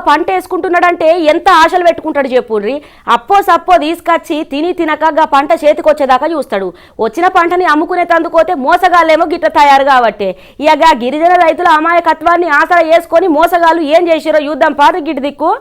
పంట వేసుకుంటున్నాడంటే ఎంత ఆశలు పెట్టుకుంటాడు చెప్పుర్రి. అప్పో సప్పో తీసుకొచ్చి తిని తినక పంట చేతికొచ్చేదాకా చూస్తాడు. వచ్చిన పంటని అమ్ముకునే తందుకోతే మోసగాళ్ళేమో గిట్ల తయారు కాబట్టే. ఇక గిరిజన రైతుల అమాయకత్వాన్ని ఆసరా చేసుకొని మోసగాళ్ళు ఏం చేసిరో యుద్ధం పాత గిటి దిక్కు.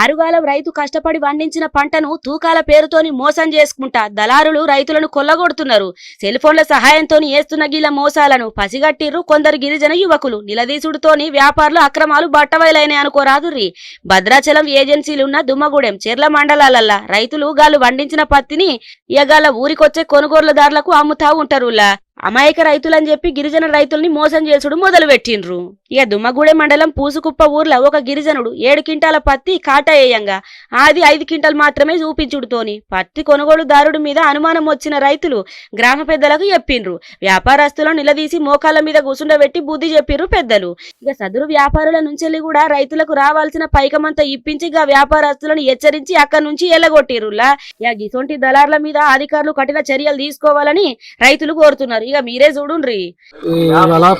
ఆరుగాలం రైతు కష్టపడి పండించిన పంటను తూకాల పేరుతోని మోసం చేసుకుంటా దళారులు రైతులను కొల్లగొడుతున్నారు. సెల్ ఫోన్ల సహాయంతో చేస్తున్న గీల మోసాలను పసిగట్టిర్రు కొందరు గిరిజన యువకులు. నిలదీసుడుతోని వ్యాపారులు అక్రమాలు బట్టబయలైనాయి అనుకోరాదుర్రి. భద్రాచలం ఏజెన్సీలున్న దుమ్మగూడెం చెర్ల మండలాలల్లా రైతులు గాళ్ళు పండించిన పత్తిని ఇయగాళ్ళ ఊరికొచ్చే కొనుగోలుదారులకు అమ్ముతా ఉంటారులా. అమాయక రైతులని చెప్పి గిరిజన రైతుల్ని మోసం చేసుడు మొదలు పెట్టిండ్రు. ఇక దుమ్మగూడెం మండలం పూసుకుప్ప ఊర్లో ఒక గిరిజనుడు 7 క్వింటాల పత్తి కాటేయంగా అది 5 క్వింటాలు మాత్రమే చూపించుడుతోని పత్తి కొనుగోలుదారుడి మీద అనుమానం వచ్చిన రైతులు గ్రామ పెద్దలకు చెప్పిండ్రు. వ్యాపారస్తులను నిలదీసి మోకాళ్ళ మీద కూసుండబెట్టి బుద్ధి చెప్పిర్రు పెద్దలు. ఇక సదురు వ్యాపారుల నుంచి కూడా రైతులకు రావాల్సిన పైకమంతా ఇప్పించి ఇక వ్యాపారస్తులను హెచ్చరించి అక్కడి నుంచి ఎల్లగొట్టిర్రులా. ఇక గిసొంటి దళార్ల మీద అధికారులు కఠిన చర్యలు తీసుకోవాలని రైతులు కోరుతున్నారు. ఇక మీరే చూడుండ్రి.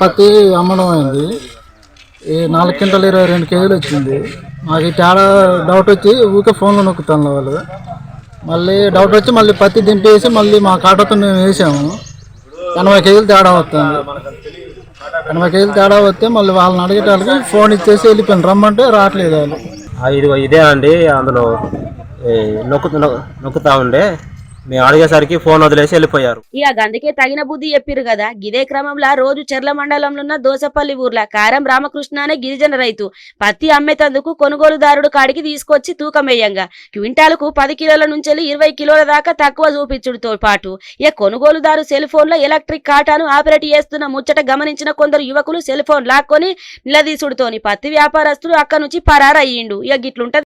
పత్తి అమ్మడం అయింది. 4 క్వింటాలు 22 కేజీలు వచ్చింది. మాకు తేడా డౌట్ వచ్చి ఊరికే ఫోన్లో నొక్కుతాను వాళ్ళు. మళ్ళీ డౌట్ వచ్చి మళ్ళీ పత్తి దింపేసి మళ్ళీ మా కాటతో మేము వేసాము. 80 కేజీలు తేడా వస్తుంది. 80 కేజీలు తేడా వస్తే మళ్ళీ వాళ్ళని అడిగేటానికి ఫోన్ ఇచ్చేసి వెళ్ళిపోయాను. రమ్మంటే రావట్లేదు వాళ్ళు. ఇదే అండి, అందులో నొక్కుతా ఉండే మేము అడిగేసరికి ఫోన్ వదిలేసి వెళ్ళిపోయారు. ఇక అందుకే తగిన బుద్ధి చెప్పిరు కదా. గిదే క్రమంలో రోజు చెర్ల మండలంలో ఉన్న దోసపల్లి ఊర్ల కారం రామకృష్ణ అనే గిరిజన రైతు పత్తి అమ్మేతందుకు కొనుగోలుదారుడు కాడికి తీసుకొచ్చి తూకం వేయంగా క్వింటాలకు 10 కిలోల నుంచి 20 కిలోల దాకా తక్కువ చూపించుడుతో పాటు ఇక కొనుగోలుదారు సెల్ ఫోన్ లో ఎలక్ట్రిక్ కాటాను ఆపరేట్ చేస్తున్న ముచ్చట గమనించిన కొందరు యువకులు సెల్ ఫోన్ లాక్కొని నిలదీసుడుతోని పత్తి వ్యాపారస్తుడు అక్కడి నుంచి పరారయ్యిండు. ఇక గిట్లుంటది.